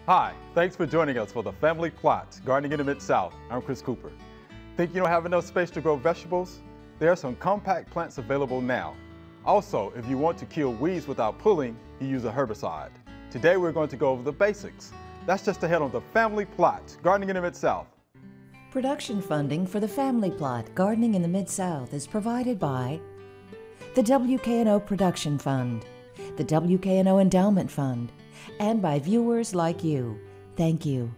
Hi, thanks for joining us for the Family Plot, Gardening in the Mid-South. I'm Chris Cooper. Think you don't have enough space to grow vegetables? There are some compact plants available now. Also, if you want to kill weeds without pulling, you use a herbicide. Today we're going to go over the basics. That's just ahead on the Family Plot, Gardening in the Mid-South. Production funding for the Family Plot, Gardening in the Mid-South is provided by the WKNO Production Fund, the WKNO Endowment Fund, and by viewers like you. Thank you.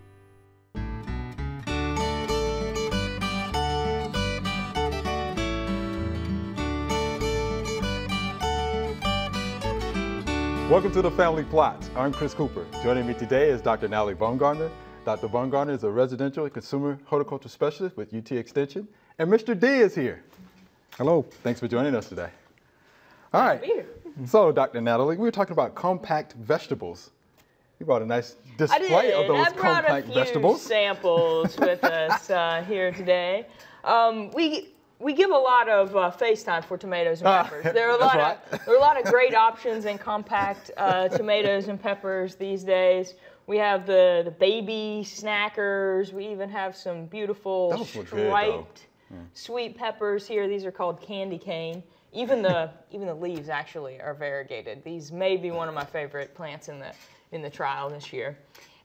Welcome to the Family Plot. I'm Chris Cooper. Joining me today is Dr. Natalie Baumgartner. Dr. Baumgartner is a residential and consumer horticulture specialist with UT Extension. And Mr. D is here. Hello. Thanks for joining us today. All right. So, Dr. Natalie, we were talking about compact vegetables. You brought a nice display of those compact vegetables. I brought a few samples with us here today. We give a lot of FaceTime for tomatoes and peppers. There are a lot of great options in compact tomatoes and peppers these days. We have the baby snackers. We even have some beautiful striped sweet peppers here. These are called candy cane. Even the leaves actually are variegated. These may be one of my favorite plants in the trial this year.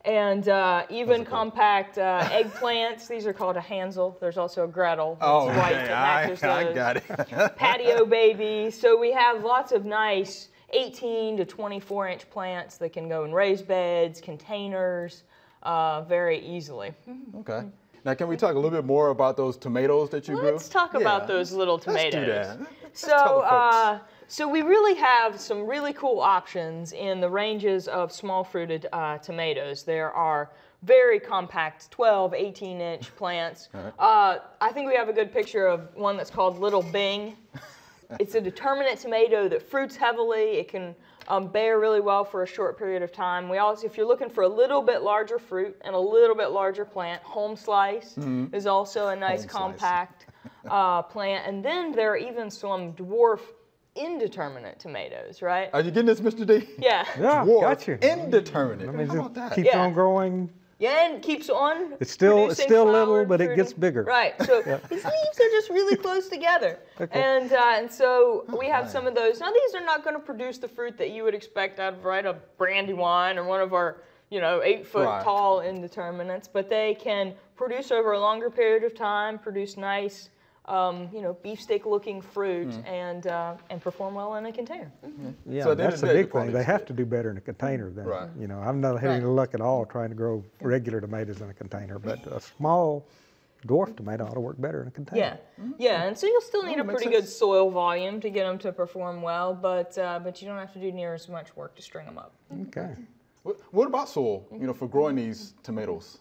And even compact eggplants. These are called a Hansel. There's also a Gretel. Oh, white okay. that matches I those. got it. Patio baby. So we have lots of nice 18 to 24-inch plants that can go in raised beds, containers, very easily. Okay. Now, can we talk a little bit more about those tomatoes that you grew? Let's talk about those little tomatoes. Let's do that. So we really have some really cool options in the ranges of small-fruited tomatoes. There are very compact 12, 18-inch plants. Right. I think we have a good picture of one that's called Little Bing. It's a determinate tomato that fruits heavily. It can bear really well for a short period of time. We also, if you're looking for a little bit larger fruit and a little bit larger plant, Home Slice is also a nice compact plant. And then there are even some dwarf indeterminate tomatoes, right? Are you getting this, Mr. D? Yeah, Dwarf got you. Indeterminate. I mean, how about that? Keeps on growing. Yeah, and keeps on. It's still little, but fruiting. it gets bigger. Right. So these leaves are just really close together. Okay. And so we have some of those. Now these are not going to produce the fruit that you would expect out of a Brandywine or one of our 8-foot tall indeterminates, but they can produce over a longer period of time, produce nice beefsteak-looking fruit and perform well in a container. Yeah, so that's the big thing. They have to do better in a container than, I'm not having any luck at all trying to grow regular tomatoes in a container, but a small dwarf tomato ought to work better in a container. Yeah, and so you'll still need a pretty good soil volume to get them to perform well, but you don't have to do near as much work to string them up. Okay. What about soil, for growing these tomatoes?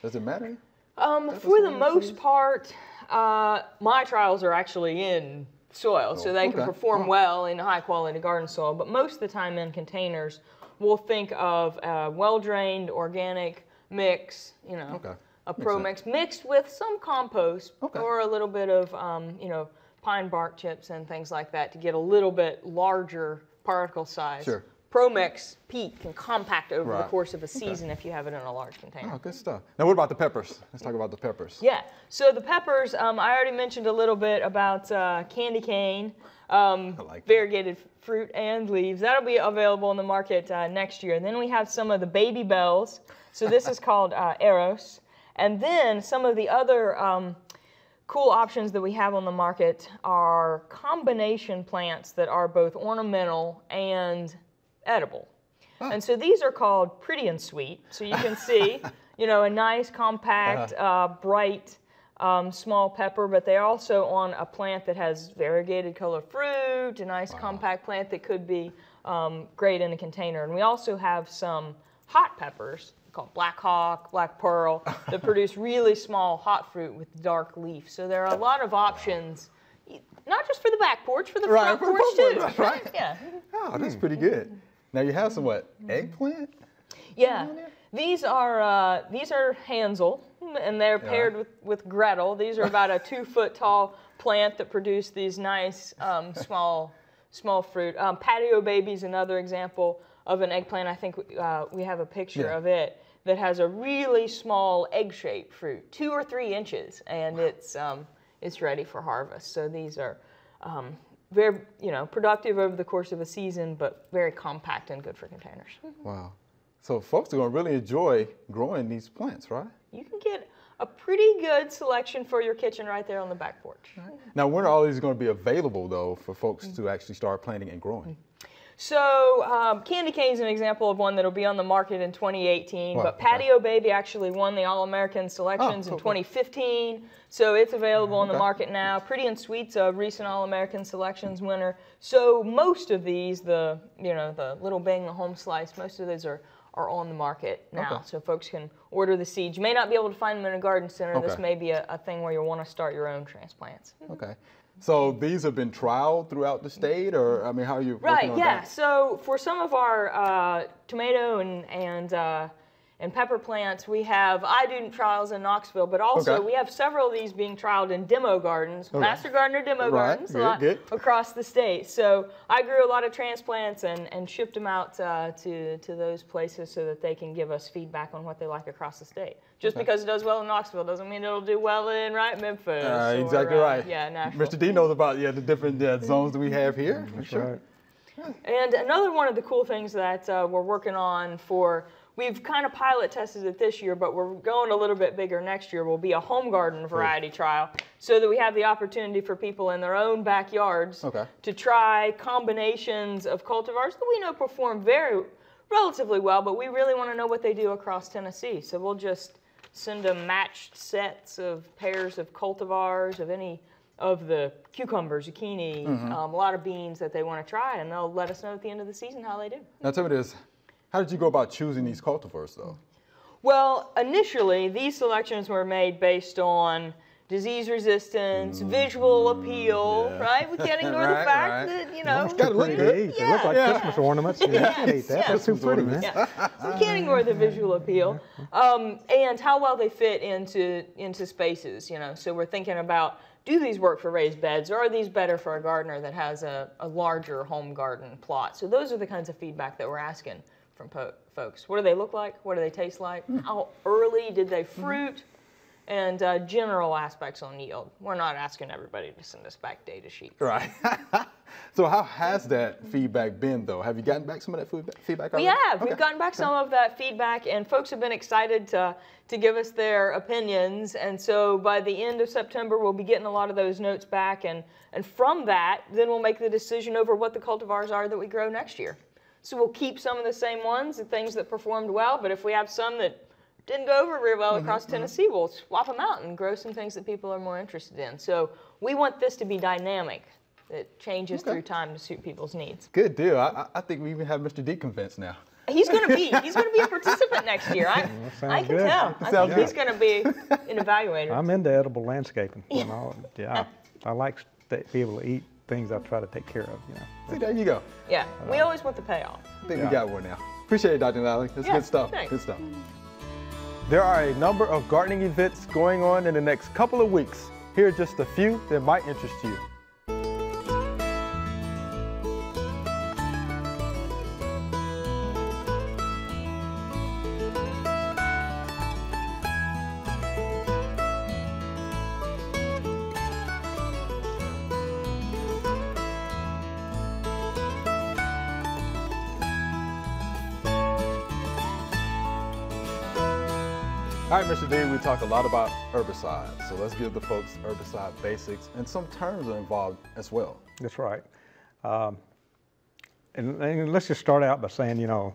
Does it matter? For the most part, my trials are actually in soil, so they can perform well in high-quality garden soil. But most of the time in containers, we'll think of a well-drained organic mix, a pro mix mixed with some compost or a little bit of, pine bark chips and things like that to get a little bit larger particle size. Sure. Pro Mix peat can compact over the course of a season if you have it in a large container. Oh, good stuff. Now, what about the peppers? Let's talk about the peppers. Yeah. So the peppers, I already mentioned a little bit about candy cane, variegated fruit and leaves. That'll be available in the market next year. And then we have some of the baby bells. So this is called Eros. And then some of the other cool options that we have on the market are combination plants that are both ornamental and edible. And so these are called Pretty and Sweet. So you can see, a nice, compact, bright, small pepper, but they're also on a plant that has variegated color fruit, a nice compact plant that could be great in a container. And we also have some hot peppers called Black Hawk, Black Pearl, that produce really small hot fruit with dark leaf. So there are a lot of options, not just for the back porch, for the front porch too. Right. Yeah. Oh, that's pretty good. Now you have some eggplant? Yeah, these are Hansel, and they're paired with Gretel. These are about a 2-foot tall plant that produce these nice small fruit. Patio baby is another example of an eggplant. I think we have a picture of it that has a really small egg-shaped fruit, 2 or 3 inches, and it's ready for harvest. So these are very, productive over the course of a season, but very compact and good for containers. Wow. So folks are going to really enjoy growing these plants, right? You can get a pretty good selection for your kitchen right there on the back porch. Right. Now, when are all these going to be available, though, for folks to actually start planting and growing? So Candy Cane is an example of one that'll be on the market in 2018, but Patio Baby actually won the All-American selections in 2015, so it's available on the market now. Pretty and Sweet's a recent All-American selections winner. So most of these, the Little Bing, the home slice, most of those are on the market now, so folks can order the seeds. You may not be able to find them in a garden center. This may be a thing where you'll want to start your own transplants. Okay. So these have been trialed throughout the state, or I mean, how are you working on that? That? So for some of our tomato and pepper plants, we have iDo trials in Knoxville, but also we have several of these being trialed in demo gardens, Master Gardener demo gardens across the state. So I grew a lot of transplants and shipped them out to those places so that they can give us feedback on what they like across the state. Just because it does well in Knoxville doesn't mean it'll do well in Memphis. Exactly right. Yeah, Nashville. Mr. D knows about the different zones that we have here. That's right. And another one of the cool things that we're working on we've kind of pilot tested it this year, but we're going a little bit bigger next year, will be a home garden variety trial, so that we have the opportunity for people in their own backyards to try combinations of cultivars that we know perform relatively well, but we really want to know what they do across Tennessee. So we'll just send them matched sets of pairs of cultivars of any of the cucumbers, zucchini, a lot of beans that they want to try, and they'll let us know at the end of the season how they do. Now tell me this, how did you go about choosing these cultivars though? Well, initially these selections were made based on disease resistance, visual appeal, right? We can't ignore the fact that, It's got to look good. They look like Christmas ornaments. You can't eat that. That's too pretty, man. So we can't ignore the visual appeal. And how well they fit into spaces, So we're thinking about, do these work for raised beds, or are these better for a gardener that has a larger home garden plot? So those are the kinds of feedback that we're asking from folks. What do they look like? What do they taste like? How early did they fruit? And general aspects on yield. We're not asking everybody to send us back data sheets. Right. So how has that feedback been, though? Have you gotten back some of that feedback already? We have. We've gotten back some of that feedback, and folks have been excited to give us their opinions. And so by the end of September, we'll be getting a lot of those notes back. And from that, then we'll make the decision over what the cultivars are that we grow next year. So we'll keep some of the same ones, the things that performed well, but if we have some that didn't go over very well across Tennessee, we'll swap them out and grow some things that people are more interested in. So we want this to be dynamic. It changes through time to suit people's needs. Good deal. I think we even have Mr. D convinced now. He's going to be a participant next year. I can tell. I think he's going to be an evaluator. I'm into edible landscaping. I like to be able to eat things I try to take care of. See, there you go. Yeah, we always want the payoff. I think we got one now. Appreciate it, Dr. Nally. That's good stuff. Thanks. Good stuff. There are a number of gardening events going on in the next couple of weeks. Here are just a few that might interest you. All right, Mr. D, we talk a lot about herbicides, so let's give the folks herbicide basics, and some terms are involved as well. That's right. And let's just start out by saying, all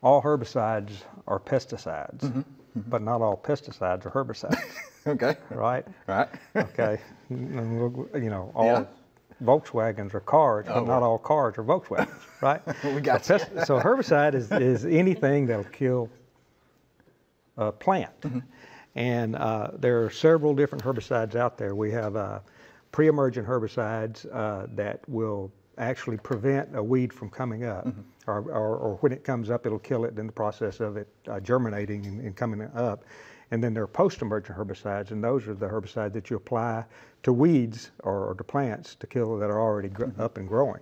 herbicides are pesticides, but not all pesticides are herbicides. Okay. Right? Right. Okay. All Volkswagens are cars, but not all cars are Volkswagens, right? We got you. So herbicide is anything that'll kill a plant. And there are several different herbicides out there. We have pre-emergent herbicides that will actually prevent a weed from coming up, or when it comes up, it'll kill it in the process of it germinating and coming up. And then there are post-emergent herbicides, and those are the herbicides that you apply to weeds or to plants to kill that are already up and growing.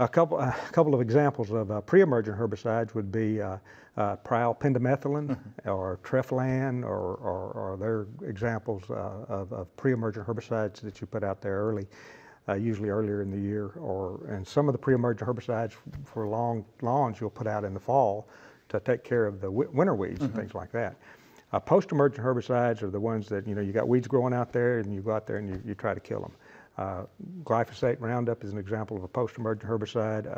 A couple of examples of pre-emergent herbicides would be pendimethalin or Treflan, or they're examples of pre-emergent herbicides that you put out there early, usually earlier in the year. And some of the pre-emergent herbicides for lawns you'll put out in the fall to take care of the winter weeds and things like that. Post-emergent herbicides are the ones that, you got weeds growing out there and you go out there and you try to kill them. Glyphosate Roundup is an example of a post-emergent herbicide.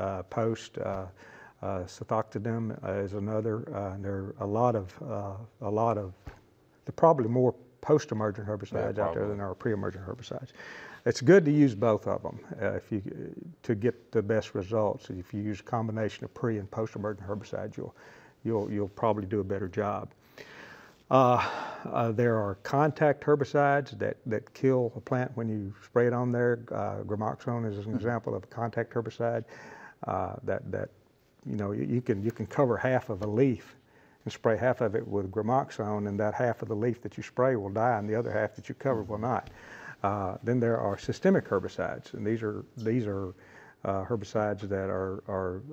Cefoxidim is another. There are a lot of, there are probably more post-emergent herbicides out there than there are pre-emergent herbicides. It's good to use both of them to get the best results. If you use a combination of pre and post-emergent herbicides, you'll probably do a better job. There are contact herbicides that kill a plant when you spray it on there. Gramoxone is an example of a contact herbicide you can cover half of a leaf and spray half of it with Gramoxone, and that half of the leaf that you spray will die and the other half that you cover will not. Then there are systemic herbicides, and these are herbicides that are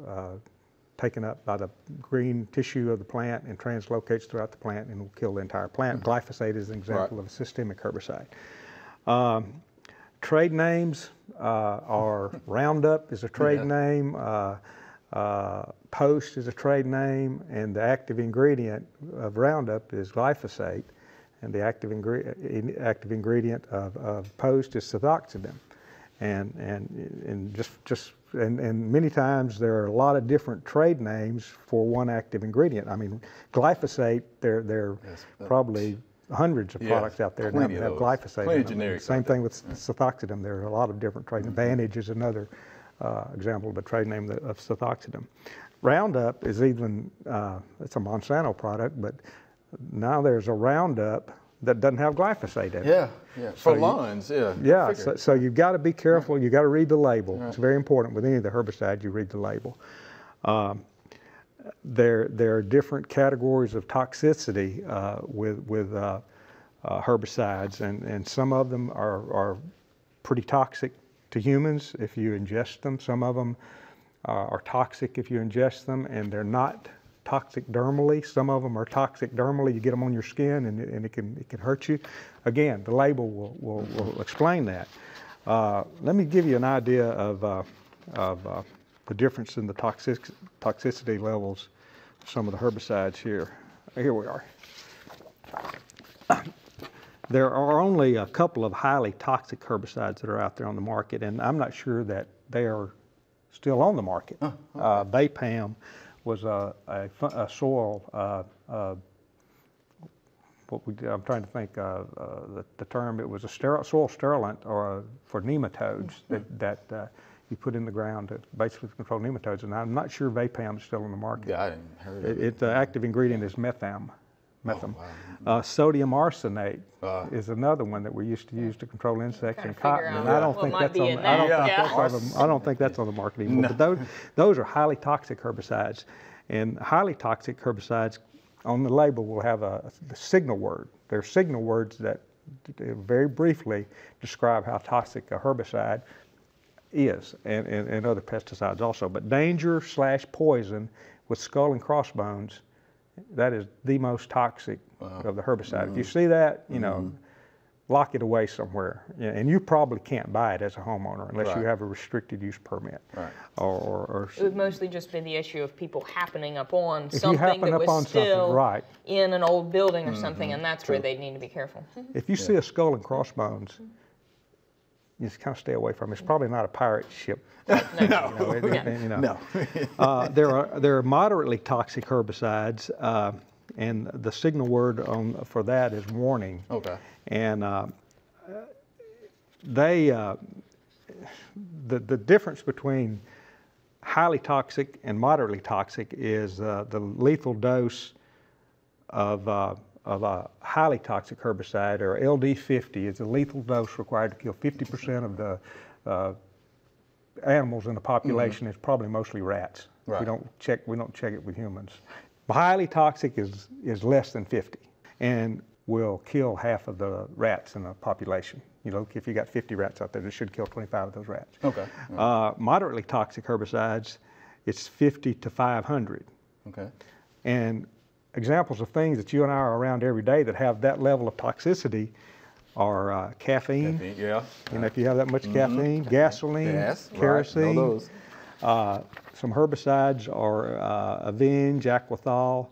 taken up by the green tissue of the plant and translocates throughout the plant and will kill the entire plant. Glyphosate is an example of a systemic herbicide. Trade names are Roundup is a trade name, Post is a trade name, and the active ingredient of Roundup is glyphosate, and the active ingredient of Post is Cefoxidim. And many times there are a lot of different trade names for one active ingredient. I mean, glyphosate, there are probably hundreds of products out there that have glyphosate in them. Same thing with Cefoxidim. There are a lot of different trade. Advantage is another example of a trade name of Cefoxidim. Roundup is even, it's a Monsanto product, but now there's a Roundup that doesn't have glyphosate in it. Yeah. For lawns, Yeah, so you've got to be careful. You've got to read the label. It's very important with any of the herbicides, you read the label. There are different categories of toxicity with herbicides, and some of them are pretty toxic to humans if you ingest them. Some of them are toxic if you ingest them, and they're not toxic dermally. Some of them are toxic dermally. You get them on your skin and it can hurt you. Again, the label will explain that. Let me give you an idea of the difference in the toxicity levels of some of the herbicides here. Here we are. There are only a couple of highly toxic herbicides that are out there on the market, and I'm not sure that they are still on the market. Baypam was a soil, I'm trying to think the term, it was a soil sterilant for nematodes that you put in the ground to basically control nematodes, and I'm not sure Baypam is still on the market. Yeah, I didn't heard of it. The active ingredient is metham. Sodium arsenate is another one that we used to use to control insects in cotton, and I don't think that's on. I don't think that's on the market anymore. No. But those are highly toxic herbicides, and highly toxic herbicides on the label will have the signal word. There are signal words that very briefly describe how toxic a herbicide is, and other pesticides also. But danger/poison with skull and crossbones, that is the most toxic of the herbicide. If you see that, lock it away somewhere. And you probably can't buy it as a homeowner unless you have a restricted use permit. Or it would mostly just be the issue of people happening upon something that was still in an old building or something, and that's where they need to be careful. If you see a skull and crossbones, you just kind of stay away from it. It's probably not a pirate ship. No. There are moderately toxic herbicides, and the signal word for that is warning. Okay. And the difference between highly toxic and moderately toxic is the lethal dose of a highly toxic herbicide, or LD50, is the lethal dose required to kill 50% of the animals in the population. It's probably mostly rats. We don't check it with humans. Highly toxic is less than 50 and will kill half of the rats in the population. You know, if you got 50 rats out there, it should kill 25 of those rats. Okay. Moderately toxic herbicides, it's 50 to 500. Okay. And examples of things that you and I are around every day that have that level of toxicity are caffeine. Yeah. You know, if you have that much caffeine, gasoline, kerosene. Right. Know those. Some herbicides are Avenge, Aquathol.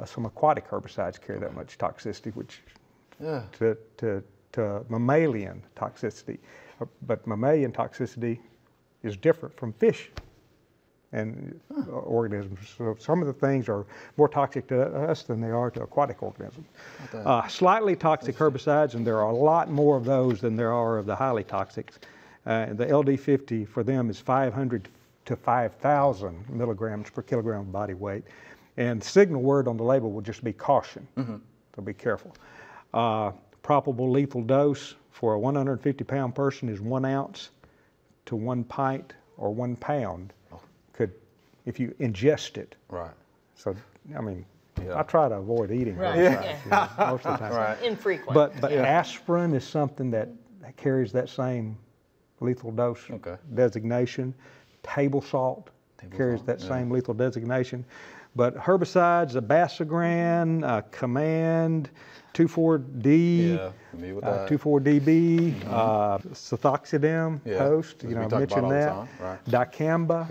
Some aquatic herbicides carry that much toxicity, which to mammalian toxicity. But mammalian toxicity is different from fish and organisms. So some of the things are more toxic to us than they are to aquatic organisms. Slightly toxic herbicides, and there are a lot more of those than there are of the highly toxics. The LD50 for them is 500 to 5,000 milligrams per kilogram of body weight. And the signal word on the label will just be caution, so be careful. Probable lethal dose for a 150-pound person is 1 ounce to 1 pint or 1 pound. If you ingest it. Right. So, I mean, I try to avoid eating most of the time. Right. Infrequent. But aspirin is something that carries that same lethal dose designation. Table salt carries that same lethal designation. But herbicides, Abasagran, Command, 2,4-D, 2,4-DB, Cethoxidem, Host, you know, I mentioned that. Right. Dicamba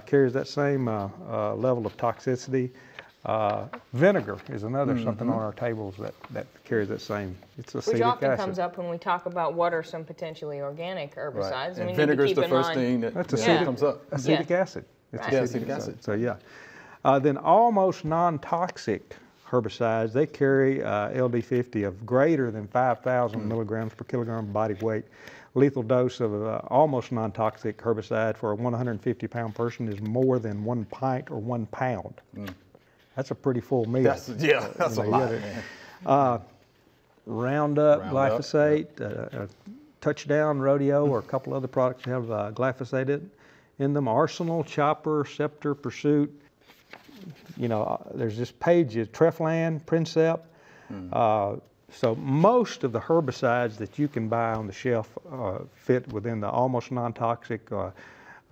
carries that same level of toxicity. Vinegar is another something on our tables that carries that same. It's acetic Which often acid. comes up when we talk about what are some potentially organic herbicides. Right. And And vinegar is the first thing that comes up. Acetic acid. It's acetic acid. So yeah. Then almost non-toxic herbicides, they carry LD50 of greater than 5,000 milligrams per kilogram of body weight. Lethal dose of almost non-toxic herbicide for a 150-pound person is more than 1 pint or 1 pound. That's a pretty full meal. That's a lot, man. Roundup, glyphosate, Touchdown, Rodeo, or a couple other products that have glyphosate in them. Arsenal, Chopper, Scepter, Pursuit. You know, there's this page, Treflan, Princep. So most of the herbicides that you can buy on the shelf fit within the almost non-toxic. You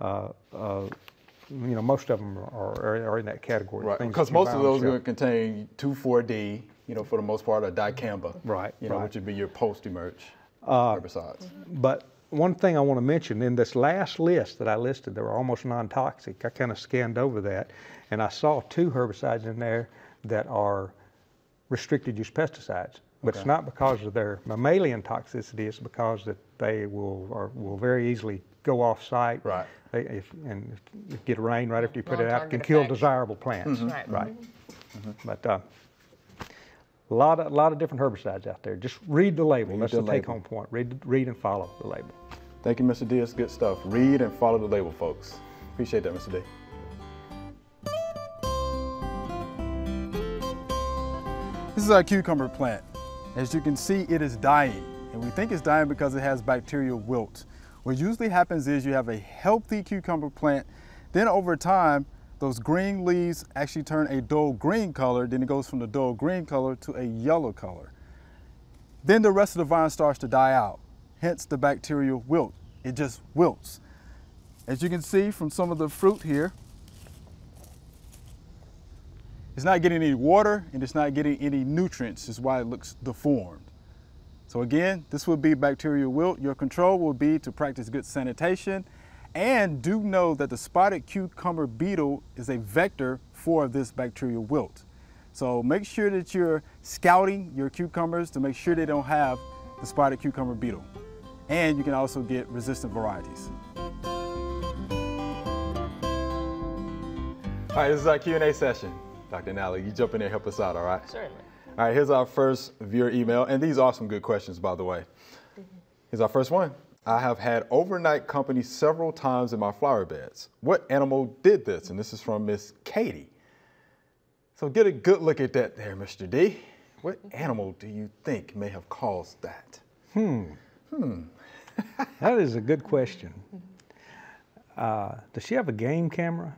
know, most of them are in that category. Right, because most of those are going to contain 2,4-D, you know, for the most part, or dicamba. Right. You know, which would be your post-emerge herbicides. But one thing I want to mention, in this last list that I listed, they were almost non-toxic. I kind of scanned over that, and I saw 2 herbicides in there that are restricted use pesticides. But it's not because of their mammalian toxicity, it's because that they will very easily go off-site. Right. And get rain right after you put it out, can kill desirable plants. Right. But a lot of different herbicides out there. Just read the label. That's the take-home point. Read and follow the label. Thank you, Mr. D. It's good stuff. Read and follow the label, folks. Appreciate that, Mr. D. This is our cucumber plant. As you can see, it is dying. And we think it's dying because it has bacterial wilt. What usually happens is you have a healthy cucumber plant, then over time, those green leaves actually turn a dull green color, then it goes from the dull green color to a yellow color. Then the rest of the vine starts to die out, hence the bacterial wilt. It just wilts. As you can see from some of the fruit here, it's not getting any water and it's not getting any nutrients, is why it looks deformed. So again, this will be bacterial wilt. Your control will be to practice good sanitation, and do know that the spotted cucumber beetle is a vector for this bacterial wilt. So make sure that you're scouting your cucumbers to make sure they don't have the spotted cucumber beetle. And you can also get resistant varieties. All right, this is our Q&A session. Dr. Nally, you jump in there and help us out, all right? Certainly. All right, here's our first viewer email, and these are some good questions, by the way. Here's our first one. I have had overnight company several times in my flower beds. What animal did this? And this is from Miss Katie. So get a good look at that there, Mr. D. What animal do you think may have caused that? That is a good question. Does she have a game camera?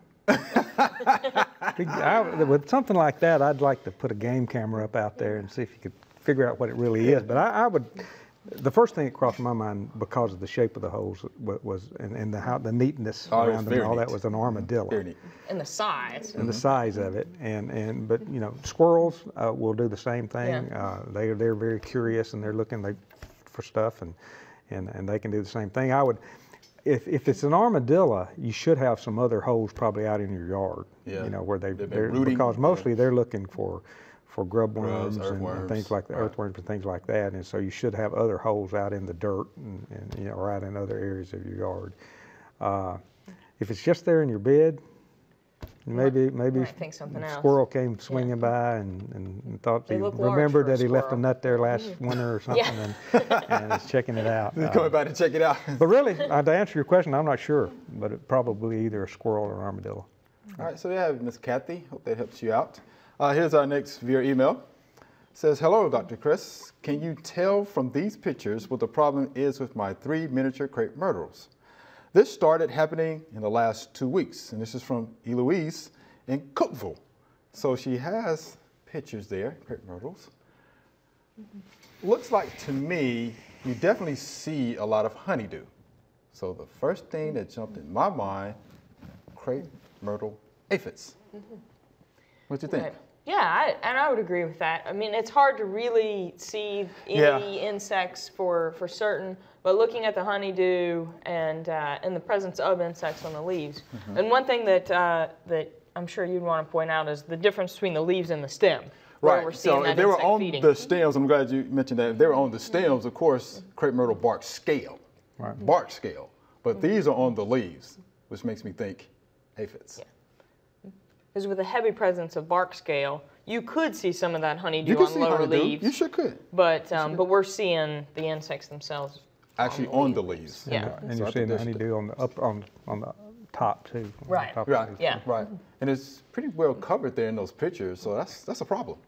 With something like that, I'd like to put a game camera up out there and see if you could figure out what it really is. But I would, The first thing that crossed my mind, because of the shape of the holes, and the neatness around them and all that, was an armadillo. Very neat. And the size. And the size of it, but you know, squirrels will do the same thing. Yeah. They're very curious, and they're looking for stuff, and they can do the same thing. If it's an armadillo, you should have some other holes probably out in your yard. Yeah. You know, where they're rooting, because mostly they're looking for grub worms earthworms, and things like that, earthworms and things like that. And so you should have other holes out in the dirt and you know, or out in other areas of your yard. If it's just there in your bed, maybe think something a else. squirrel came swinging by and thought They he look large remembered for a that he left a squirrel. nut there last winter or something, and is checking it out. Coming by to check it out. But really, to answer your question, I'm not sure, but it probably either a squirrel or an armadillo. All right, so we have Miss Kathy. Hope that helps you out. Here's our next viewer email. It says, hello, Dr. Chris. Can you tell from these pictures what the problem is with my 3 miniature crepe myrtles? This started happening in the last 2 weeks, and this is from Eloise in Cookeville. So she has pictures there, crepe myrtles. Looks like to me, you definitely see a lot of honeydew. So the first thing that jumped in my mind, crepe myrtle aphids. What do you think? Right. Yeah, I would agree with that. I mean, it's hard to really see any insects for certain, but looking at the honeydew and in the presence of insects on the leaves. And one thing that I'm sure you'd want to point out is the difference between the leaves and the stem. Where we're Right, seeing so that if they were insect on feeding. the stems, I'm glad you mentioned that. If they were on the stems, of course, crepe myrtle bark scale. Right. Bark scale. But these are on the leaves, which makes me think aphids. Because with a heavy presence of bark scale, you could see some of that honeydew You can on see lower honeydew. leaves. You sure could. But we're seeing the insects themselves. Actually on the leaves. Yeah. And So you're I seeing think the there's- honeydew on the top too. on the Right. top of Right. the leaf. Yeah. Right. And it's pretty well covered there in those pictures, so that's a problem.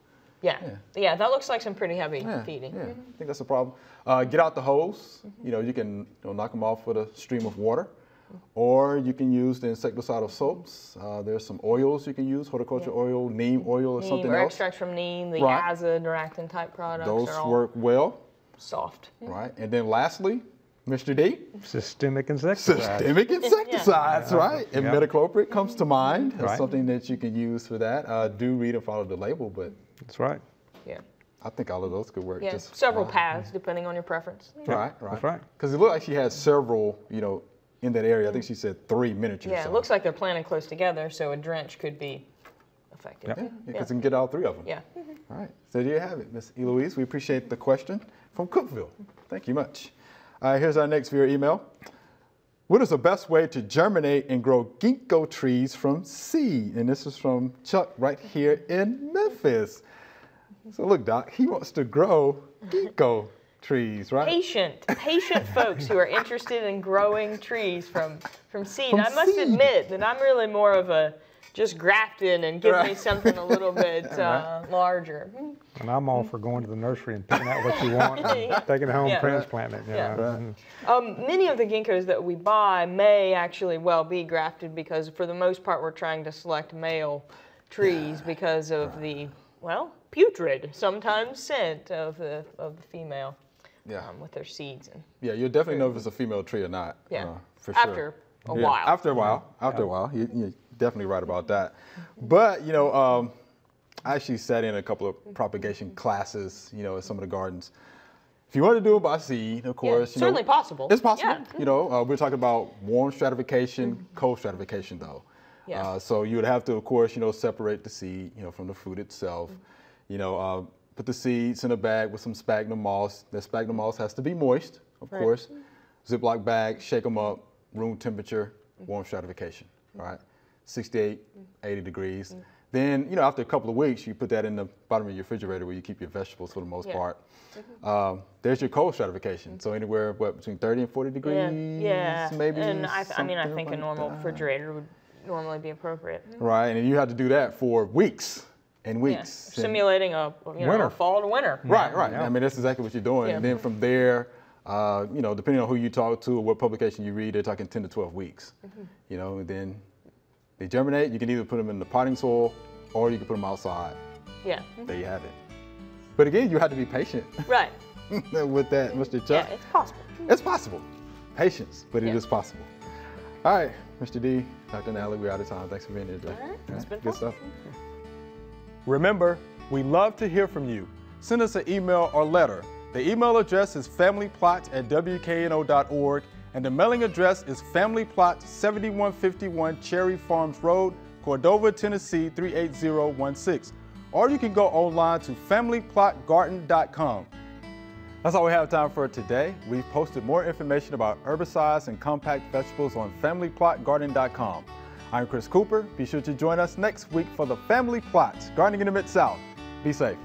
Yeah, that looks like some pretty heavy feeding. Yeah, I think that's a problem. Get out the hose. You know, you can knock them off with a stream of water, or you can use the insecticidal soaps. There's some oils you can use, horticulture oil, neem oil, or Neem something or else. extracts from neem, the Right. acid or actin type products Those are all work well, soft. right? And then lastly, Mr. D, Systemic insecticide. systemic insecticides, right? And Yeah. metocloprid comes to mind as Right. something that you can use for that. Do read and follow the label, but That's right. Yeah. I think all of those could work. Yeah. Just Several fine. paths depending on your preference. Right, right. That's right. Because it looked like she had several, in that area. I think she said 3 miniatures. Yeah, so. it looks like they're planted close together, so a drench could be effective. Yeah, because you can get all 3 of them. Yeah. All right, so there you have it, Miss Eloise. We appreciate the question from Cookeville. Thank you much. All right, here's our next viewer email. What is the best way to germinate and grow ginkgo trees from seed? And this is from Chuck right here in Memphis. So look, Doc, he wants to grow ginkgo trees, right? Patient folks who are interested in growing trees from seed. From I must seed. admit that I'm really more of a just graft in and give me Right. something a little bit larger. And I'm all for going to the nursery and picking out what you want and taking it home Yeah. and transplanting it. You Yeah. know. And Many of the ginkgos that we buy may actually well be grafted because for the most part we're trying to select male trees because of the, putrid sometimes scent of the female Yeah. with their seeds. And Yeah, you'll definitely know if it's a female tree or not. Yeah. For sure. After a while. After a while. You're definitely right about that. But, I actually sat in a couple of propagation classes, at some of the gardens. If you want to do it by seed, of course. certainly possible. It's possible. Yeah. We're talking about warm stratification, cold stratification, though. Yeah. So you would have to, of course, separate the seed, from the fruit itself. Put the seeds in a bag with some sphagnum moss. The sphagnum moss has to be moist, of course. Ziploc bag, shake them up, room temperature, warm stratification, right? 68, 80 degrees. Then, after a couple of weeks, you put that in the bottom of your refrigerator where you keep your vegetables for the most part. There's your cold stratification. So anywhere, between 30 and 40 degrees, Yeah. maybe. And I think a something normal like that. refrigerator would normally be appropriate. Right, and you have to do that for weeks and Yeah. weeks. Simulating a Winter. fall to winter. Right. Yeah. I mean, that's exactly what you're doing. Yeah. And then from there, depending on who you talk to or what publication you read, they're talking 10 to 12 weeks. And then they germinate. You can either put them in the potting soil or you can put them outside. Yeah. There you have it. But again, you have to be patient. Right. with that, Mr. Chuck. Yeah, it's possible. It's possible. Patience, but it Yeah. is possible. All right, Mr. D, Dr. Natalie, we're out of time. Thanks for being here today. All right, it's been Good fun. stuff. Remember, we love to hear from you. Send us an email or letter. The email address is familyplot@wkno.org, and the mailing address is Family Plot, 7151 Cherry Farms Road, Cordova, Tennessee 38016. Or you can go online to familyplotgarden.com. That's all we have time for today. We've posted more information about herbicides and compact vegetables on familyplotgarden.com. I'm Chris Cooper. Be sure to join us next week for the Family Plot, Gardening in the Mid-South. Be safe.